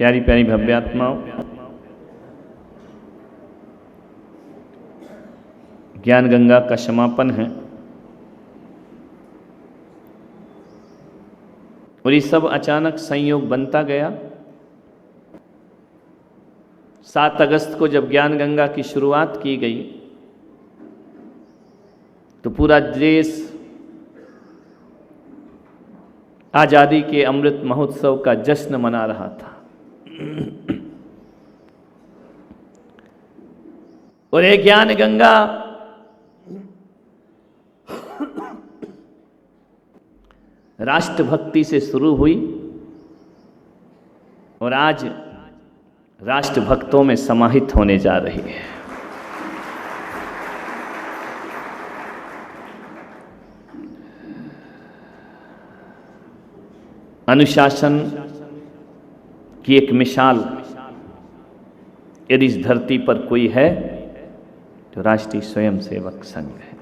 प्यारी प्यारी भव्य आत्माओं, ज्ञान गंगा का समापन है और ये सब अचानक संयोग बनता गया। 7 अगस्त को जब ज्ञान गंगा की शुरुआत की गई तो पूरा देश आज़ादी के अमृत महोत्सव का जश्न मना रहा था और ये ज्ञान गंगा राष्ट्रभक्ति से शुरू हुई और आज राष्ट्रभक्तों में समाहित होने जा रही है। अनुशासन की एक मिसाल यदि इस धरती पर कोई है तो राष्ट्रीय स्वयंसेवक संघ है।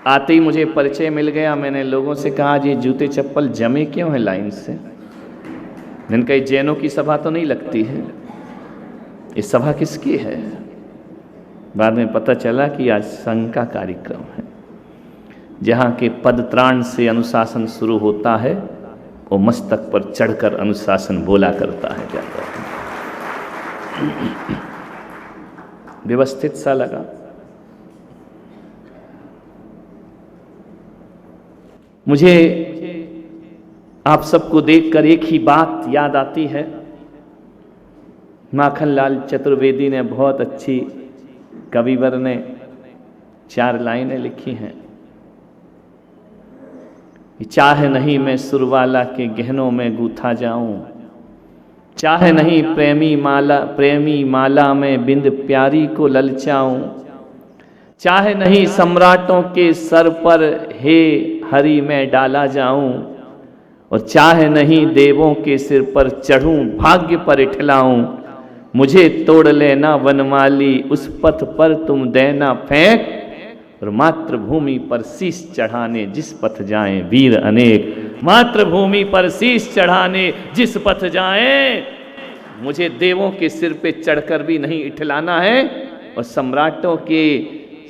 आते ही मुझे परिचय मिल गया। मैंने लोगों से कहा ये जूते चप्पल जमे क्यों हैं लाइन से? जिनका ये जैनों की सभा तो नहीं लगती है, ये सभा किसकी है? बाद में पता चला कि आज संघ का कार्यक्रम है, जहाँ के पदत्राण से अनुशासन शुरू होता है वो मस्तक पर चढ़कर अनुशासन बोला करता है। व्यवस्थित सा लगा। मुझे आप सबको देखकर एक ही बात याद आती है। माखनलाल चतुर्वेदी ने बहुत अच्छी कविवर ने 4 लाइनें लिखी हैं। चाहे नहीं मैं सुरवाला के गहनों में गूथा जाऊं, चाहे नहीं प्रेमी माला में बिंद प्यारी को ललचाऊं, चाहे नहीं सम्राटों के सर पर हे हरि में डाला जाऊं, और चाहे नहीं देवों के सिर पर चढ़ूं भाग्य पर इठलाऊं, मुझे तोड़ लेना वनमाली उस पथ पर तुम देना फेंक, और मातृभूमि पर शीश चढ़ाने जिस पथ जाएं वीर अनेक। मातृभूमि पर शीश चढ़ाने जिस पथ जाएं, मुझे देवों के सिर पे चढ़कर भी नहीं इठलाना है और सम्राटों के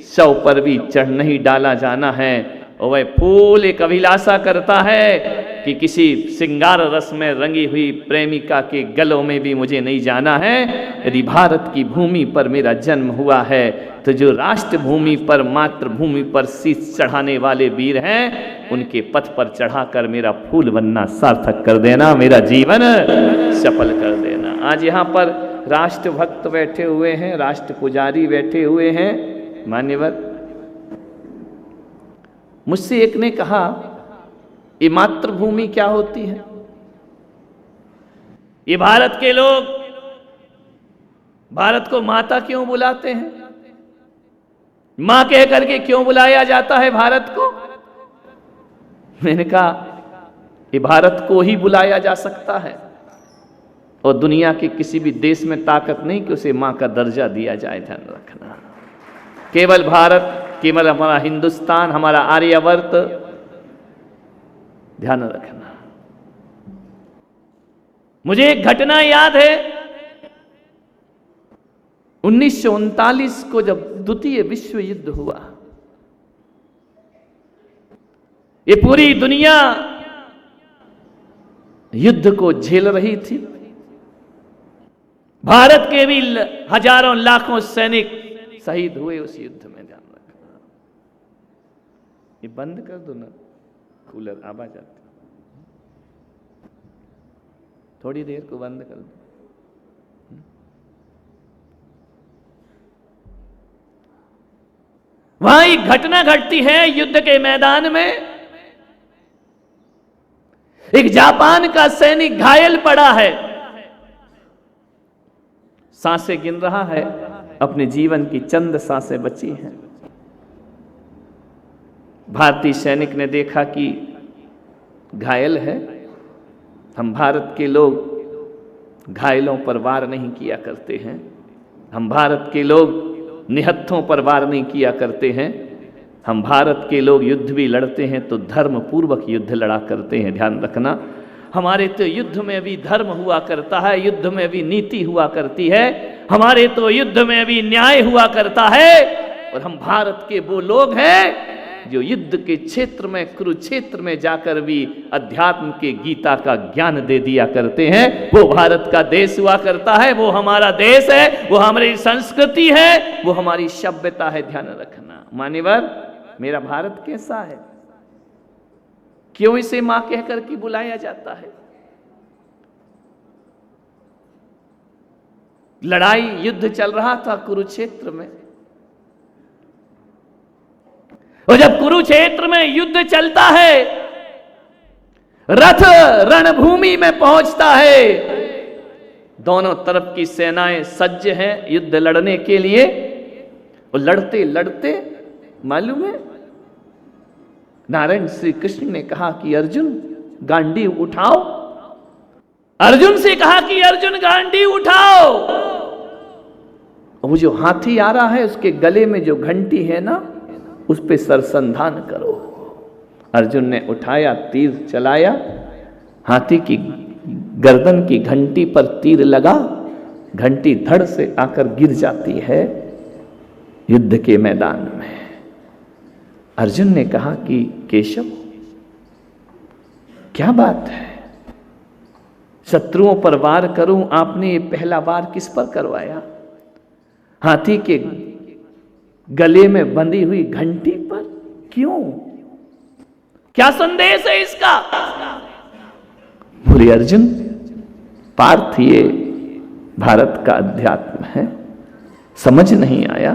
शव पर भी चढ़ नहीं डाला जाना है। और वह फूल एक अभिलाषा करता है कि किसी सिंगार रस में रंगी हुई प्रेमिका के गलों में भी मुझे नहीं जाना है। यदि भारत की भूमि पर मेरा जन्म हुआ है तो जो राष्ट्रभूमि पर मातृभूमि पर शीश चढ़ाने वाले वीर हैं उनके पथ पर चढ़ाकर मेरा फूल बनना सार्थक कर देना, मेरा जीवन सफल कर देना। आज यहाँ पर राष्ट्रभक्त बैठे हुए हैं, राष्ट्र पुजारी बैठे हुए हैं। मान्यवर, मुझसे एक ने कहा ये मातृभूमि क्या होती है? ये भारत के लोग भारत को माता क्यों बुलाते हैं? मां कह करके क्यों बुलाया जाता है भारत को? मैंने कहा ये भारत को ही बुलाया जा सकता है और दुनिया के किसी भी देश में ताकत नहीं कि उसे मां का दर्जा दिया जाए। ध्यान रखना, केवल भारत, केवल हमारा हिंदुस्तान, हमारा आर्यवर्त, ध्यान रखना। मुझे एक घटना याद है 1939 को जब द्वितीय विश्व युद्ध हुआ। ये पूरी दुनिया युद्ध को झेल रही थी। भारत के भी हजारों लाखों सैनिक शहीद हुए उस युद्ध में। ध्यान रखना। ये बंद कर दो ना, कूलर आवाज आती, थोड़ी देर को बंद कर दो। वहां एक घटना घटती है युद्ध के मैदान में। एक जापान का सैनिक घायल पड़ा है, सांसें गिन रहा है, अपने जीवन की चंद सांसें बची हैं। भारतीय सैनिक ने देखा कि घायल है। हम भारत के लोग घायलों पर वार नहीं किया करते हैं, हम भारत के लोग निहत्थों पर वार नहीं किया करते हैं। हम भारत के लोग युद्ध भी लड़ते हैं तो धर्म पूर्वक युद्ध लड़ा करते हैं। ध्यान रखना, हमारे तो युद्ध में भी धर्म हुआ करता है, युद्ध में भी नीति हुआ करती है, हमारे तो युद्ध में भी न्याय हुआ करता है। और हम भारत के वो लोग हैं जो युद्ध के क्षेत्र में, कुरुक्षेत्र में जाकर भी अध्यात्म के गीता का ज्ञान दे दिया करते हैं। वो भारत का देश हुआ करता है, वो हमारा देश है, वो हमारी संस्कृति है, वो हमारी सभ्यता है। ध्यान रखना मान्यवर, मेरा भारत कैसा है, क्यों इसे मां कहकर के बुलाया जाता है? लड़ाई, युद्ध चल रहा था कुरुक्षेत्र में, और जब कुरुक्षेत्र में युद्ध चलता है, रथ रणभूमि में पहुंचता है, दोनों तरफ की सेनाएं सज्ज हैं युद्ध लड़ने के लिए। और लड़ते लड़ते मालूम है, नारायण श्री कृष्ण ने कहा कि अर्जुन गांडीव उठाओ। अर्जुन से कहा कि अर्जुन गांडीव उठाओ। वो जो हाथी आ रहा है उसके गले में जो घंटी है ना, उस पे सरसंधान करो। अर्जुन ने उठाया, तीर चलाया, हाथी की गर्दन की घंटी पर तीर लगा, घंटी धड़ से आकर गिर जाती है युद्ध के मैदान में। अर्जुन ने कहा कि केशव क्या बात है, शत्रुओं पर वार करूं, आपने ये पहला वार किस पर करवाया? हाथी के गले में बंधी हुई घंटी पर, क्यों? क्या संदेश है इसका? बोले अर्जुन, पार्थ ये भारत का अध्यात्म है, समझ नहीं आया।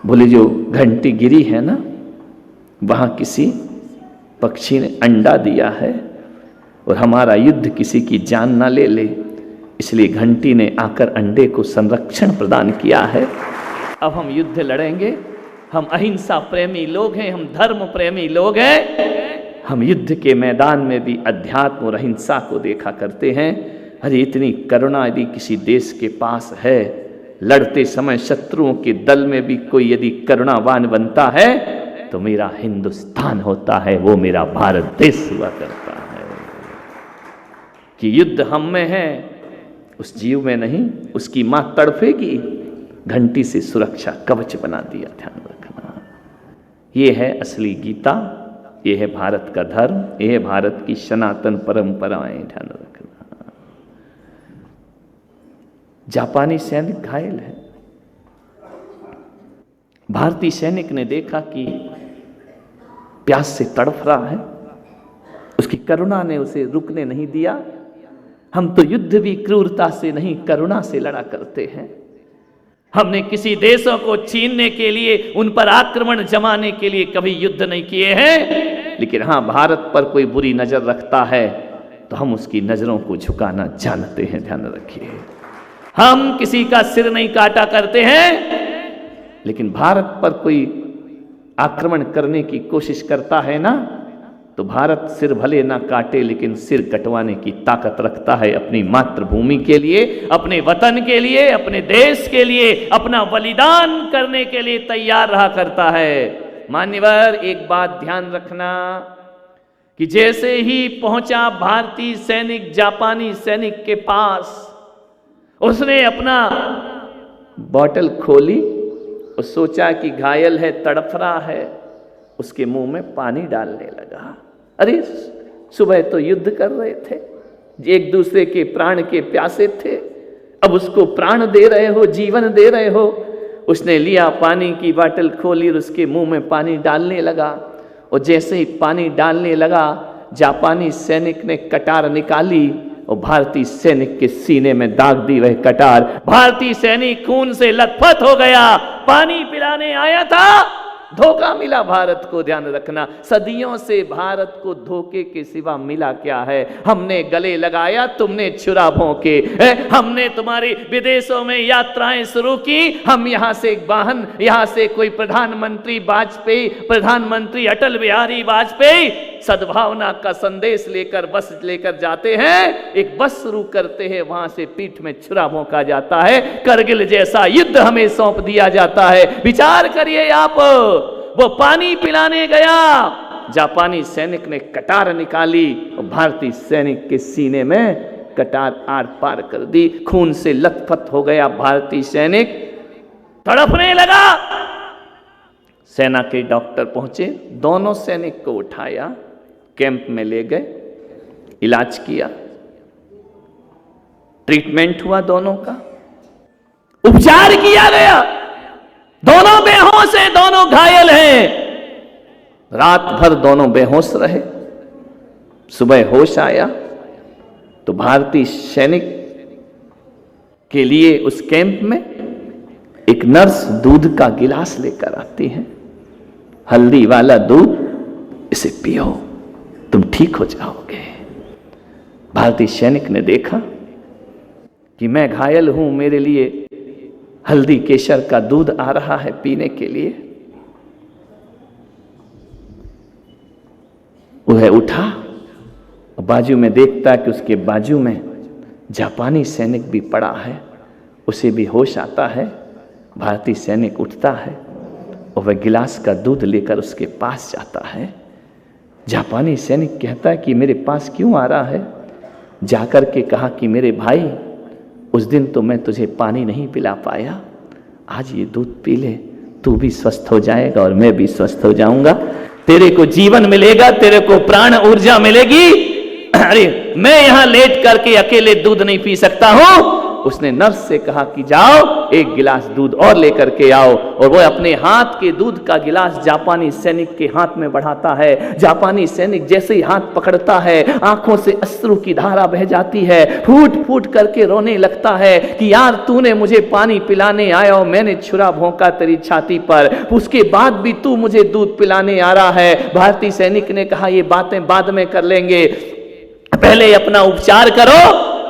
बोले जो घंटी गिरी है ना, वहां किसी पक्षी ने अंडा दिया है, और हमारा युद्ध किसी की जान ना ले ले, इसलिए घंटी ने आकर अंडे को संरक्षण प्रदान किया है। अब हम युद्ध लड़ेंगे, हम अहिंसा प्रेमी लोग हैं, हम धर्म प्रेमी लोग हैं, हम युद्ध के मैदान में भी अध्यात्म और अहिंसा को देखा करते हैं। अरे इतनी करुणा यदि किसी देश के पास है, लड़ते समय शत्रुओं के दल में भी कोई यदि करुणावान बनता है, तो मेरा हिंदुस्तान होता है, वो मेरा भारत देश हुआ करता है। कि युद्ध हम में है, उस जीव में नहीं, उसकी मां तड़फेगी, घंटी से सुरक्षा कवच बना दिया। ध्यान रखना, ये है असली गीता, ये है भारत का धर्म, ये है भारत की सनातन परंपराएं। ध्यान रखना। जापानी सैनिक घायल है, भारतीय सैनिक ने देखा कि प्यास से तड़फ रहा है, उसकी करुणा ने उसे रुकने नहीं दिया। हम तो युद्ध भी क्रूरता से नहीं, करुणा से लड़ा करते हैं। हमने किसी देशों को छीनने के लिए, उन पर आक्रमण जमाने के लिए कभी युद्ध नहीं किए हैं, लेकिन हाँ, भारत पर कोई बुरी नजर रखता है तो हम उसकी नजरों को झुकाना जानते हैं। ध्यान रखिए, हम किसी का सिर नहीं काटा करते हैं, लेकिन भारत पर कोई आक्रमण करने की कोशिश करता है ना, तो भारत सिर भले ना काटे, लेकिन सिर कटवाने की ताकत रखता है। अपनी मातृभूमि के लिए, अपने वतन के लिए, अपने देश के लिए अपना बलिदान करने के लिए तैयार रहा करता है। मान्यवर, एक बात ध्यान रखना कि जैसे ही पहुंचा भारतीय सैनिक जापानी सैनिक के पास, उसने अपना बॉटल खोली और सोचा कि घायल है, तड़फ रहा है, उसके मुंह में पानी डालने लगा। अरे सुबह तो युद्ध कर रहे थे, एक दूसरे के प्राण के प्यासे थे, अब उसको प्राण दे रहे हो, जीवन दे रहे हो। उसने लिया, पानी की बोतल खोली और उसके मुंह में पानी डालने लगा। और जैसे ही पानी डालने लगा, जापानी सैनिक ने कटार निकाली और भारतीय सैनिक के सीने में दाग दी वह कटार। भारतीय सैनिक खून से लथपथ हो गया। पानी पिलाने आया था, धोखा मिला भारत को। ध्यान रखना, सदियों से भारत को धोखे के सिवा मिला क्या है? हमने गले लगाया, तुमने छुरा भोंके। हमने तुम्हारी विदेशों में यात्राएं शुरू की, हम यहां से वाहन, यहां से कोई प्रधानमंत्री वाजपेयी, प्रधानमंत्री अटल बिहारी वाजपेयी सद्भावना का संदेश लेकर बस लेकर जाते हैं, एक बस शुरू करते हैं, वहां से पीठ में छुरा भोंका जाता है, करगिल जैसा युद्ध हमें सौंप दिया जाता है। विचार करिए आप, वो पानी पिलाने गया, जापानी सैनिक ने कटार निकाली और भारतीय सैनिक के सीने में कटार आर पार कर दी। खून से लथपथ हो गया भारतीय सैनिक, तड़पने लगा। सेना के डॉक्टर पहुंचे, दोनों सैनिक को उठाया, कैंप में ले गए, इलाज किया, ट्रीटमेंट हुआ, दोनों का उपचार किया गया। दोनों बेहोश हैं, दोनों घायल हैं। रात भर दोनों बेहोश रहे। सुबह होश आया तो भारतीय सैनिक के लिए उस कैंप में एक नर्स दूध का गिलास लेकर आती है। हल्दी वाला दूध, इसे पियो, तुम ठीक हो जाओगे। भारतीय सैनिक ने देखा कि मैं घायल हूं, मेरे लिए हल्दी केसर का दूध आ रहा है पीने के लिए। वह उठा, बाजू में देखता कि उसके बाजू में जापानी सैनिक भी पड़ा है, उसे भी होश आता है। भारतीय सैनिक उठता है और वह गिलास का दूध लेकर उसके पास जाता है। जापानी सैनिक कहता है कि मेरे पास क्यों आ रहा है? जाकर के कहा कि मेरे भाई, उस दिन तो मैं तुझे पानी नहीं पिला पाया, आज ये दूध पी ले, तू भी स्वस्थ हो जाएगा और मैं भी स्वस्थ हो जाऊंगा, तेरे को जीवन मिलेगा, तेरे को प्राण ऊर्जा मिलेगी। अरे मैं यहां लेट करके अकेले दूध नहीं पी सकता हूं। उसने नर्स से कहा कि जाओ एक गिलास दूध और लेकर के आओ, और वो अपने हाथ के दूध का गिलास जापानी सैनिक के हाथ में बढ़ाता है। जापानी सैनिक जैसे ही हाथ पकड़ता है, आंखों से अश्रु की धारा बह जाती है, फूट फूट करके रोने लगता है कि यार तूने मुझे पानी पिलाने आया और मैंने छुरा भोंका तेरी छाती पर, उसके बाद भी तू मुझे दूध पिलाने आ रहा है। भारतीय सैनिक ने कहा ये बातें बाद में कर लेंगे, पहले अपना उपचार करो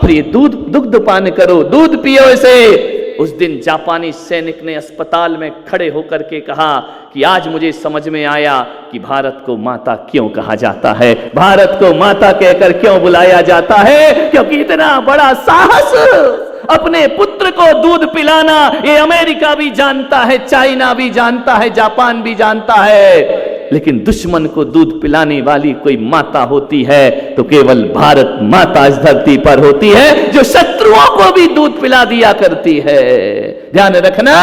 और ये दुग्ध पान करो, दूध पियो इसे। उस दिन जापानी सैनिक ने अस्पताल में खड़े होकर के कहा कि आज मुझे समझ में आया कि भारत को माता क्यों कहा जाता है, भारत को माता कहकर क्यों बुलाया जाता है, क्योंकि इतना बड़ा साहस अपने पुत्र को दूध पिलाना ये अमेरिका भी जानता है, चाइना भी जानता है, जापान भी जानता है। लेकिन दुश्मन को दूध पिलाने वाली कोई माता होती है तो केवल भारत माता इस धरती पर होती है, जो शत्रुओं को भी दूध पिला दिया करती है। ध्यान रखना,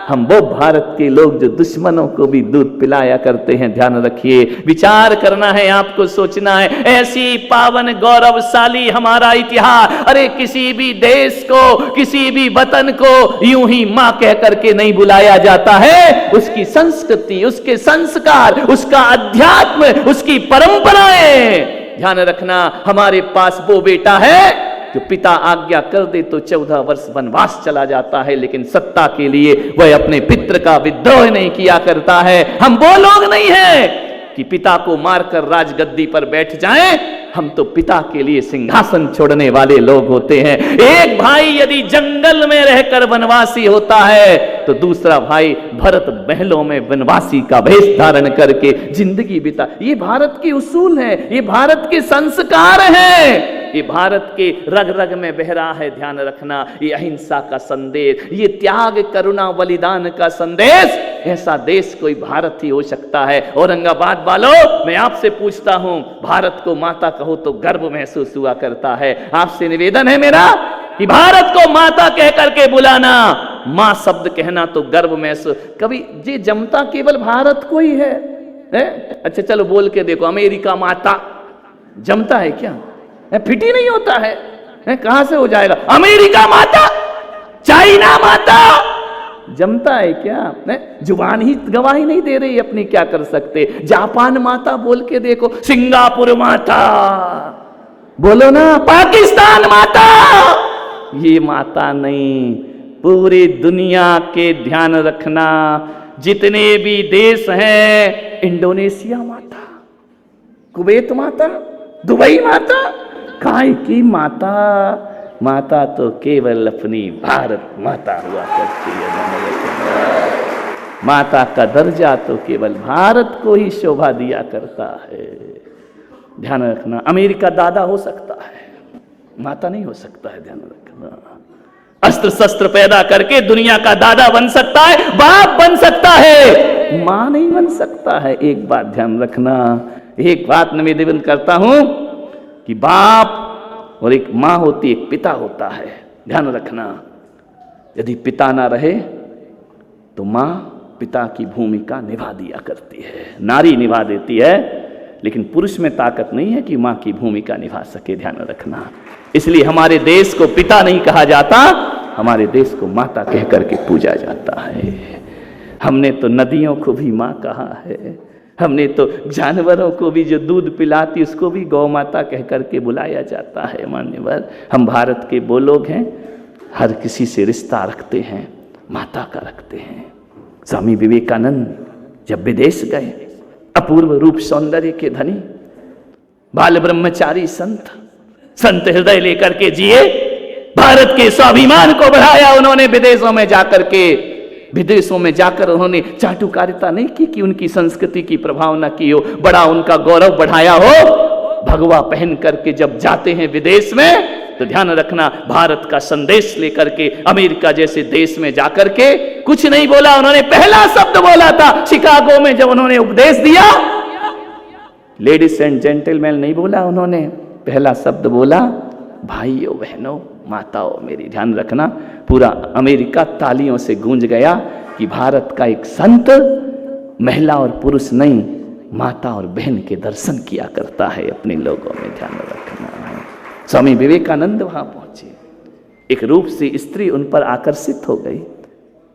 हम वो भारत के लोग जो दुश्मनों को भी दूध पिलाया करते हैं। ध्यान रखिए, विचार करना है, आपको सोचना है। ऐसी पावन गौरवशाली हमारा इतिहास, अरे किसी भी देश को, किसी भी वतन को यूं ही मां कह करके नहीं बुलाया जाता है। उसकी संस्कृति, उसके संस्कार, उसका अध्यात्म, उसकी परंपराएं। ध्यान रखना, हमारे पास वो बेटा है जो पिता आज्ञा कर दे तो 14 वर्ष वनवास चला जाता है, लेकिन सत्ता के लिए वह अपने पितृ का विद्रोह नहीं किया करता है। हम वो लोग नहीं हैं कि पिता को मारकर राजगद्दी पर बैठ जाएं, हम तो पिता के लिए सिंहासन छोड़ने वाले लोग होते हैं। एक भाई यदि जंगल में रहकर वनवासी होता है तो दूसरा भाई भरत महलों में वनवासी का भेष धारण करके जिंदगी बिता। ये भारत के उसूल है, ये भारत के संस्कार हैं, ये भारत के रग रग में बह रहा है। ध्यान रखना, ये अहिंसा का संदेश, ये त्याग करुणा बलिदान का संदेश, ऐसा देश कोई भारत ही हो सकता है। औरंगाबाद वालों, मैं आपसे पूछता हूं, भारत को माता कहो तो गर्व महसूस हुआ करता है। आपसे निवेदन है मेरा कि भारत को माता कह करके बुलाना, मां शब्द कहना तो गर्व महसूस। कभी ये जमता केवल भारत को ही है? अच्छा चलो बोल के देखो, अमेरिका माता जमता है क्या? फिट ही नहीं होता है, कहां से हो जाएगा? अमेरिका माता, चाइना माता जमता है क्या? जुबान ही गवाही नहीं दे रही अपनी, क्या कर सकते? जापान माता बोल के देखो, सिंगापुर माता बोलो ना, पाकिस्तान माता। ये माता नहीं, पूरी दुनिया के ध्यान रखना, जितने भी देश हैं, इंडोनेशिया माता, कुवैत माता, दुबई माता, काय की माता? माता तो केवल अपनी भारत माता हुआ करती है। माता का दर्जा तो केवल भारत को ही शोभा दिया करता है। ध्यान रखना, अमेरिका दादा हो सकता है, माता नहीं हो सकता है। ध्यान रखना, अस्त्र शस्त्र पैदा करके दुनिया का दादा बन सकता है, बाप बन सकता है, मां नहीं बन सकता है। एक बात ध्यान रखना, एक बात निवेदन करता हूं कि बाप और एक मां होती, एक पिता होता है। ध्यान रखना, यदि पिता ना रहे तो मां पिता की भूमिका निभा दिया करती है, नारी निभा देती है, लेकिन पुरुष में ताकत नहीं है कि मां की भूमिका निभा सके। ध्यान रखना, इसलिए हमारे देश को पिता नहीं कहा जाता, हमारे देश को माता कह करके पूजा जाता है। हमने तो नदियों को भी मां कहा है, हमने तो जानवरों को भी जो दूध पिलाती उसको भी गौ माता कह करके बुलाया जाता है। मान्यवर, हम भारत के वो लोग हैं, हर किसी से रिश्ता रखते हैं, माता का रखते हैं। स्वामी विवेकानंद जब विदेश गए, अपूर्व रूप सौंदर्य के धनी बाल ब्रह्मचारी संत हृदय लेकर के जिए, भारत के स्वाभिमान को बढ़ाया उन्होंने। विदेशों में जाकर उन्होंने चाटुकारिता नहीं की कि उनकी संस्कृति की प्रभाव न की हो, बड़ा उनका गौरव बढ़ाया हो। भगवा पहन करके जब जाते हैं विदेश में, तो ध्यान रखना, भारत का संदेश लेकर के अमेरिका जैसे देश में जाकर के कुछ नहीं बोला उन्होंने। पहला शब्द बोला था शिकागो में जब उन्होंने उपदेश दिया, लेडीज एंड जेंटलमैन नहीं बोला उन्होंने, पहला शब्द बोला भाइयों बहनों माताओं मेरी। ध्यान रखना, पूरा अमेरिका तालियों से गूंज गया कि भारत का एक संत महिला और पुरुष नहीं, माता और बहन के दर्शन किया करता है अपने लोगों में। ध्यान रखना, स्वामी विवेकानंद वहां पहुंचे, एक रूप से स्त्री उन पर आकर्षित हो गई,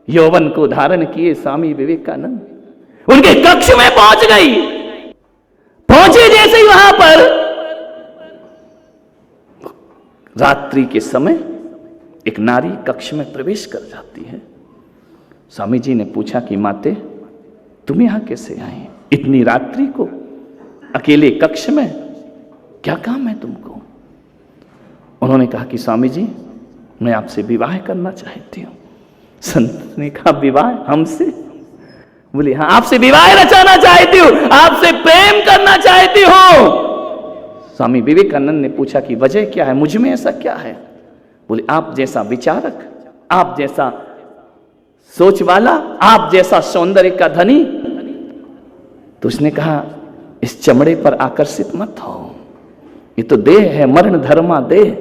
यौवन को धारण किए स्वामी विवेकानंद उनके कक्ष में पहुंच गई। पहुंचे जैसे ही वहां पर, रात्रि के समय एक नारी कक्ष में प्रवेश कर जाती है। स्वामी जी ने पूछा कि माते तुम यहां कैसे आए इतनी रात्रि को, अकेले कक्ष में, क्या काम है तुमको? उन्होंने कहा कि स्वामी जी मैं आपसे विवाह करना चाहती हूं। संत ने कहा विवाह हमसे? बोले हाँ, आपसे विवाह रचाना चाहती हूं, आपसे प्रेम करना चाहती हूं। स्वामी विवेकानंद ने पूछा कि वजह क्या है, मुझ में ऐसा क्या है? बोले आप जैसा विचारक, आप जैसा सोच वाला, आप जैसा सौंदर्य का धनी। तो उसने कहा इस चमड़े पर आकर्षित मत हो, ये तो देह है, मरण धर्मा देह,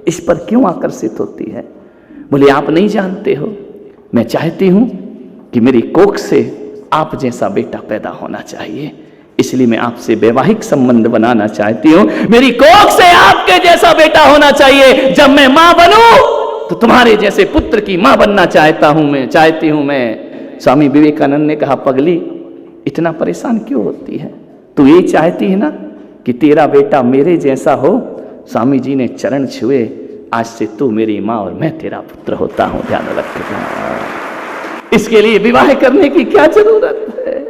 इस पर क्यों आकर्षित होती है? बोले आप नहीं जानते हो, मैं चाहती हूं कि मेरी कोख से आप जैसा बेटा पैदा होना चाहिए, इसलिए मैं आपसे वैवाहिक संबंध बनाना चाहती हूं। मेरी कोख से आपके जैसा बेटा होना चाहिए, जब मैं मां बनूं तो तुम्हारे जैसे पुत्र की मां बनना चाहती हूं मैं। स्वामी विवेकानंद ने कहा पगली इतना परेशान क्यों होती है, तू ये चाहती है ना कि तेरा बेटा मेरे जैसा हो। स्वामी जी ने चरण छुए, आज से तू मेरी मां और मैं तेरा पुत्र होता हूं। ध्यान रखना, इसके लिए विवाह करने की क्या जरूरत है?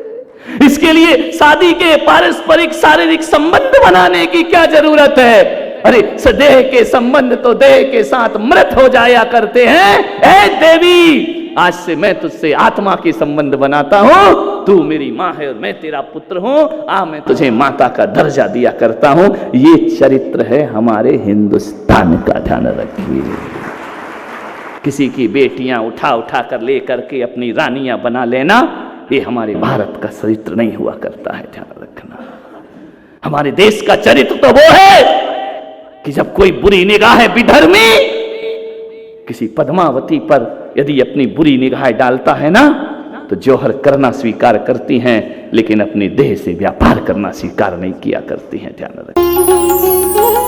इसके लिए शादी के पारस्परिक शारीरिक संबंध बनाने की क्या जरूरत है? अरे देह के संबंध तो देह के साथ मृत हो जाया करते हैं। ऐ देवी, आज से मैं तुझसे आत्मा के संबंध बनाता हूं, तू मेरी मां है और मैं तेरा पुत्र हूं। मैं तुझे माता का दर्जा दिया करता हूं। ये चरित्र है हमारे हिंदुस्तान का, ध्यान रखिए। किसी की बेटियां उठा कर ले करके अपनी रानियां बना लेना, ये हमारे भारत का चरित्र नहीं हुआ करता है। ध्यान रखना, हमारे देश का चरित्र तो वो है कि जब कोई बुरी निगाह विधर्मी किसी पद्मावती पर यदि अपनी बुरी निगाह डालता है ना, तो जौहर करना स्वीकार करती हैं, लेकिन अपने देह से व्यापार करना स्वीकार नहीं किया करती हैं। ध्यान रखें।